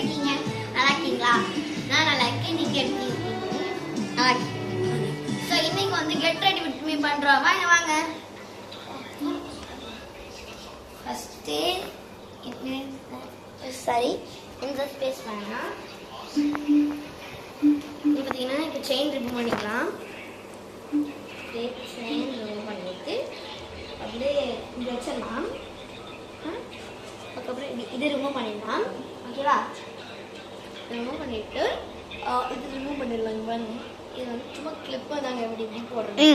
இருக்கீங்க? நல்லா இருக்கீங்களா? நான் நல்லா இருக்கேன். நீங்க எப்படி இருக்கீங்க? நல்லா இருக்கேன். ஸோ இன்னைக்கு வந்து கெட் ரெடி வித் மீ பண்றோம். வாங்க வாங்க. ஃபர்ஸ்ட் சரி இந்த ஸ்பேஸ் வேணாம். இப்போ பார்த்தீங்கன்னா இப்போ செயின் ரிமூவ் பண்ணிக்கலாம். செயின் ரிமூவ் பண்ணிட்டு அப்படியே இங்கே வச்சிடலாம். அதுக்கப்புறம் இது ரிமூவ் பண்ணிடலாம். ஓகேவா? ரிமூவ் பண்ணிட்டு இது ரிமூவ் பண்ணிடலாம். பாருங்க, இது வந்து சும்மா கிளிப்பாக தாங்க எப்படி இப்படி போடுறது.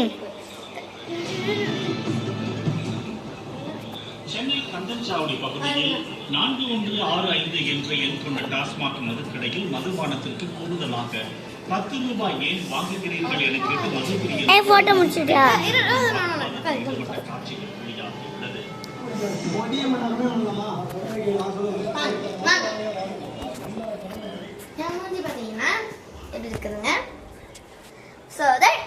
சென்னை கந்தன்சாவடி பகுதியில் 4165 என்ற எண் கொண்ட டாஸ்மாக் மதுக்கடையில் மதுபானத்திற்கு கூடுதலாக 10 ரூபாய் ஏன் வாங்குகிறீர்கள் என கேட்டு மதுப்பிரியர் காட்சிகள் வெளியாகியுள்ளது. பார்த்தீங்கன்னா எப்படி இருக்குதுங்க. ஸோ தட்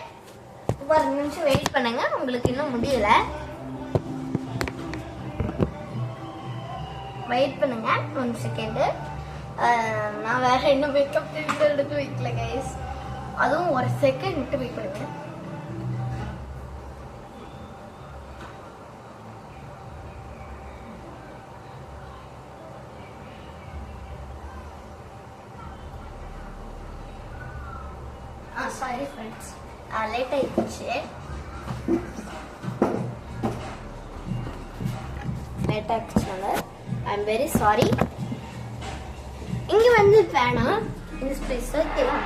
ஒரு நிமிஷம் வெயிட் பண்ணுங்க, உங்களுக்கு இன்னும் முடியல. வெயிட் பண்ணுங்க 1 செகண்டு. நான் வேற இன்னும் மேக்கப் எடுத்து வைக்கல கைஸ். அதுவும் 1 செகண்ட் விட்டு வெயிட் பண்ணுங்க. சாரி ஃப்ரெண்ட்ஸ், லேட் ஆயிடுச்சு. லேட் ஆகிடுச்சுனால ஐ எம் வெரி சாரி. இங்க வந்து வேணாம், இந்த ஸ்பேஸ் ஓகேவா?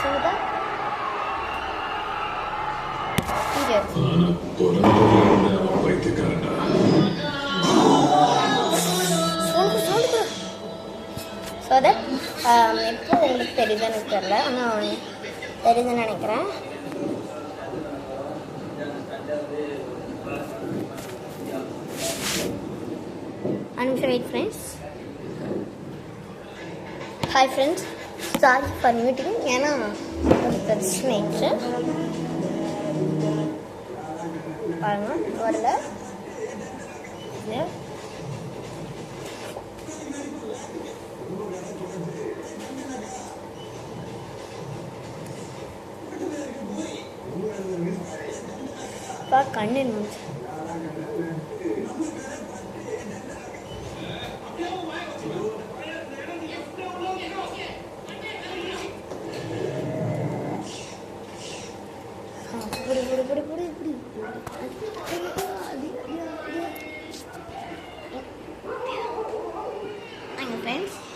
சொல்லுதா இங்க ஸோ தட் எப்போ உங்களுக்கு தெரியுதுன்னு எனக்கு தெரியல, ஆனால் தெரியுதுன்னு நினைக்கிறேன். Wait friends. Hi friends. Sorry for muting. ஏன்னா ஒரு பிரச்சனை ஆயிடுச்சு. பாருங்க வரல. கண்ணு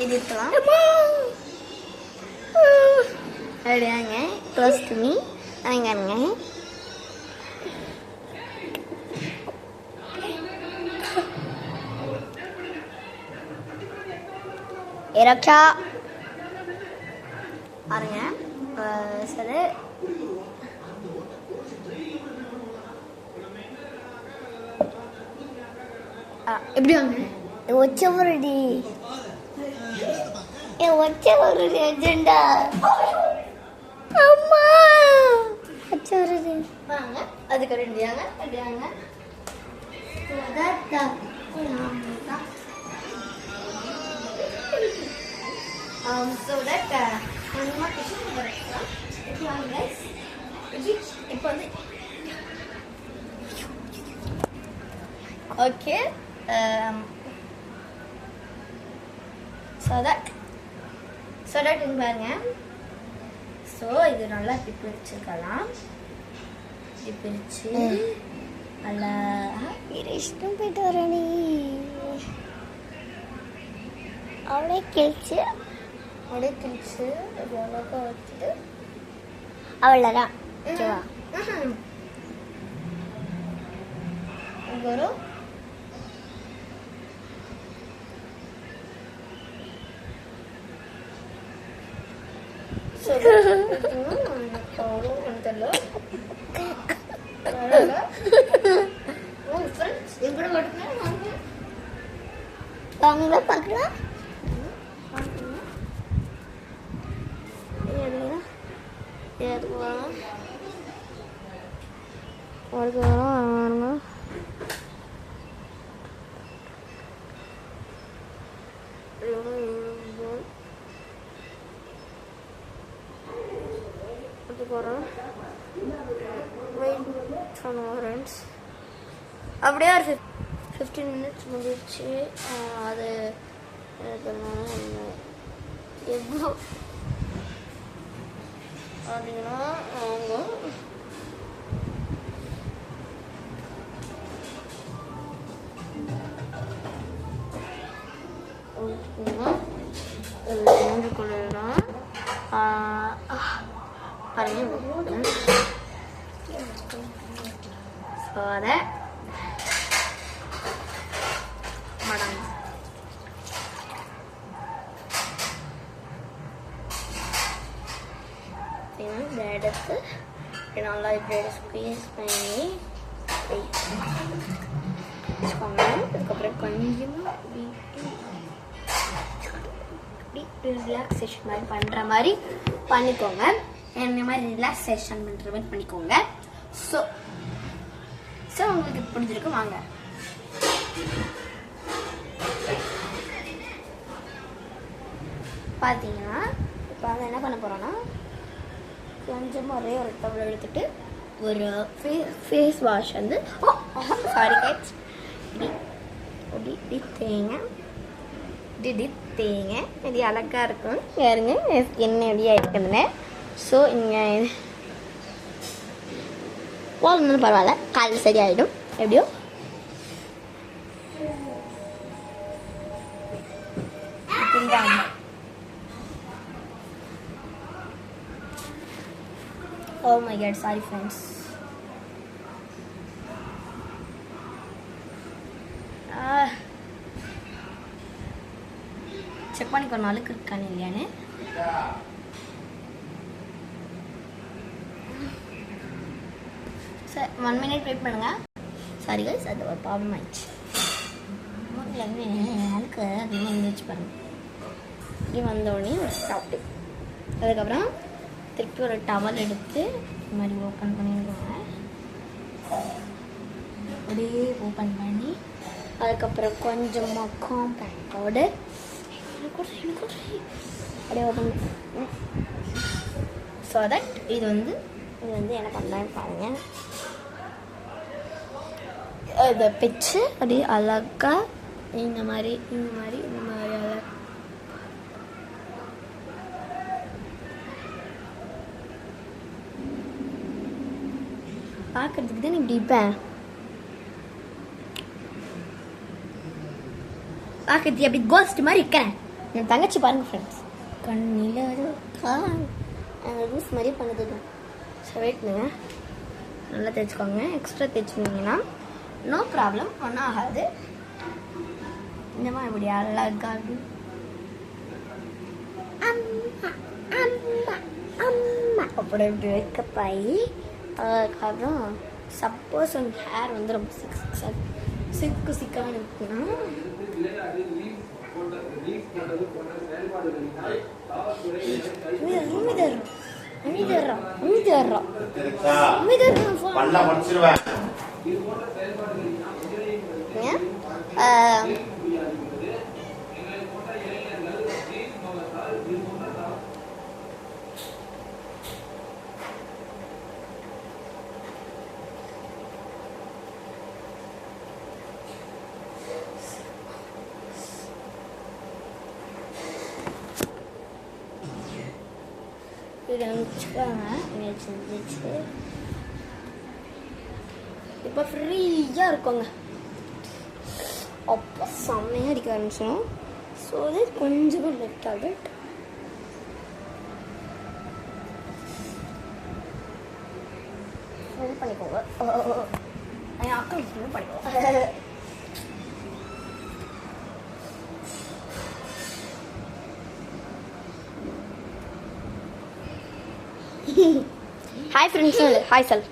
இது இருக்கலாம். அப்படியாங்க க்ளோஸ் டு மீ வாங்க. ஏராச்சா பாருங்க. சரி எப்படி வாங்க ஒச்சவரடி ஒச்சவரடி அஜெண்டா அம்மா ஒச்சவரடி வாங்க. அதுக்கு ரெடியாங்க ரெடியாங்க. So that நம்ம கிச்சன் வரலாம். வாங்க guys. இப்போ வந்து ஓகே. so that இங்க பாருங்க. ஸோ இது நல்லா பிரிச்சுக்கலாம். பிரிச்சு நல்லா இஷ்டம் போயிட்டு வரணி அப்படியே கிழிச்சு அவ்வளோக்கா வச்சுட்டு அவ்வளோதான். ஓகேவா? வரும் பார்க்கலாம். போகிறோம். வெயிட் பண்ணுவோம் ஃப்ரெண்ட்ஸ். அப்படியே ஒரு 15 மினிட்ஸ் முடிச்சு. அது எவ்வளோ அப்படின்னா அவங்க கொள்ளலாம். அதை மடங்கு இதை எடுத்து நல்லா இப்படி ஸ்குவீஸ் பண்ணி வச்சுக்கோங்க. அதுக்கப்புறம் கொஞ்சமாக ரிலாக்ஸேஷன் மாதிரி பண்ணுற மாதிரி பண்ணிக்கோங்க. இந்த மாதிரி ரிலாக்ஸேஷன் பண்ணுற மாதிரி பண்ணிக்கோங்க. ஸோ உங்களுக்கு பிடிச்சிருக்கு வாங்க. பார்த்தீங்கன்னா இப்போ அதை என்ன பண்ண போகிறோன்னா கொஞ்சமாக ஒரே ஒரு டவல் எடுத்துகிட்டு ஒரு ஃபேஸ் வாஷ் வந்து சாரி கைட்ஸ் இப்படி தேங்க இது அழகாக இருக்கும். யாருங்க என்ன எப்படியா இருக்குதுன்னு. ஸோ இங்கே போகணும்னு பரவாயில்ல, காலையில் சரியாயிடும். எப்படியோ Oh my god, sorry friends. Check பண்ணிக்கணும் அழுக்கு இருக்கானு இல்லையான்னு. சார் 1 மினிட் வெயிட் பண்ணுங்க. சாரி கைஸ், அது ஒரு ப்ராப்ளம் ஆயிடுச்சு. அழுக்கு அதிகமாக இருந்துச்சு பாருங்க. இப்படி வந்தோடனே ஒரு ஸ்டாப்டு. அதுக்கப்புறம் திருப்பி ஒரு டவல் எடுத்து இந்த மாதிரி ஓப்பன் பண்ணிடுவாங்க. அப்படியே ஓப்பன் பண்ணி அதுக்கப்புறம் கொஞ்சமாக காம்பேக்ட் பவுடர் அப்படியே ஓப்பன் ஸோ தட் இது வந்து என்ன பண்ணலான்னு பாருங்கள். இதை பிச்சு அப்படியே அழகாக இந்த மாதிரி அழகாக பார்க்கறதுக்கு தான் இப்படி இருப்பேன். பார்க்கறதுக்கு அப்படி கோஸ்ட் மாதிரி இருக்கேன். என் தங்கச்சி பாருங்க ஃப்ரெண்ட்ஸ், கண்ணில் அந்த லூஸ் மாதிரி பண்ணுது. ஸோ வெயிட் பண்ணுங்க, நல்லா தேய்ச்சிக்கோங்க. எக்ஸ்ட்ரா தேய்ச்சிருந்தீங்கன்னா நோ ப்ராப்ளம், ஒன்றும் ஆகாது. இந்த மாதிரி இப்படி அழகாக அப்படி இப்படி வைக்கப்பாயி. அதுக்கப்புறம் சப்போஸ் உங்கள் ஹேர் வந்து ரொம்ப சிக்காக இருக்குன்னா இதை வச்சுக்கோங்க. செஞ்சிச்சு இப்போ ஃப்ரீயாக இருக்குங்க. அப்போ செம்மையாக அடிக்க ஆரம்பிச்சிடும். ஸோ அது கொஞ்சமாக லெஃப்ட் ஆகிட் ஃபில் பண்ணிக்கோங்க. என் அக்கா ஃபில் பண்ணிக்கோங்க. Hi friends, hi sir.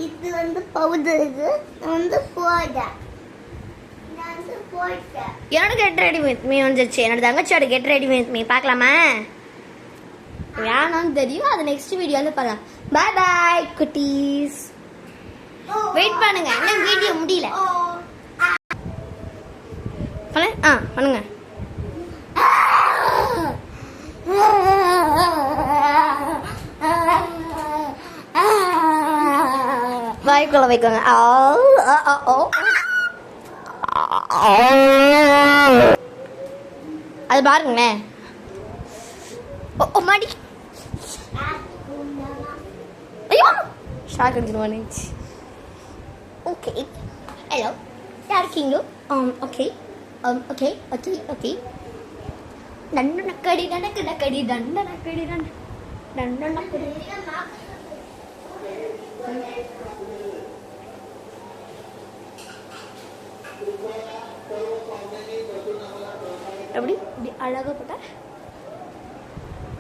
இது வந்து பவுடர், இது வந்து போடா. என்னோட கெட் ரெடி வித் மீ வந்துச்சு. என்னோட தங்கச்சியோட கெட் ரெடி வித் மீ பார்க்கலாமா? வேணும்னு தெரியும், அது நெக்ஸ்ட் வீடியோ வந்து பார்க்கலாம். பாய் பாய் குட்டீஸ். வெயிட் பண்ணுங்க, இன்னும் வீடியோ முடியல. பண்ணுங்க. வாய்க்குள்ள வைக்கோங்க. அது பாருங்களேன். மாடி ஐயோ ஷாக் அடிச்சிருவானுச்சு. ஓகே ஹலோ யார் இருக்கீங்க? Okay okay okay okay. நண்டு நக்கடி நனக்கு நக்கடி தண்ட நக்கடி தண்ட தண்ட நக்கடி. எப்படி இப்படி அழகாக போட்டா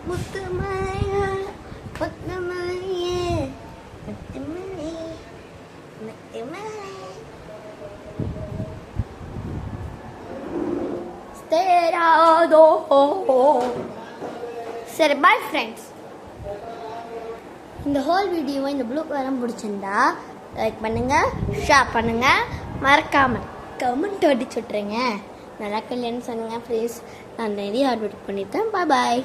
முத்துமாயா முத்துமாயே முத்துமாயே முத்துமாயே. சரி பாய் ஃப்ரெண்ட்ஸ். இந்த ஹோல் வீடியோவை இந்த ப்ளூ கலர் பிடிச்சிருந்தா லைக் பண்ணுங்கள், ஷேர் பண்ணுங்கள், மறக்காமல் கமெண்ட் அடிச்சு விட்ருங்க. நல்லா கல்யாணம் சொன்னீங்க ப்ளீஸ். நான் நிறைய ஹார்ட் ஒர்க் பண்ணியிருக்கேன். பாய் பாய்.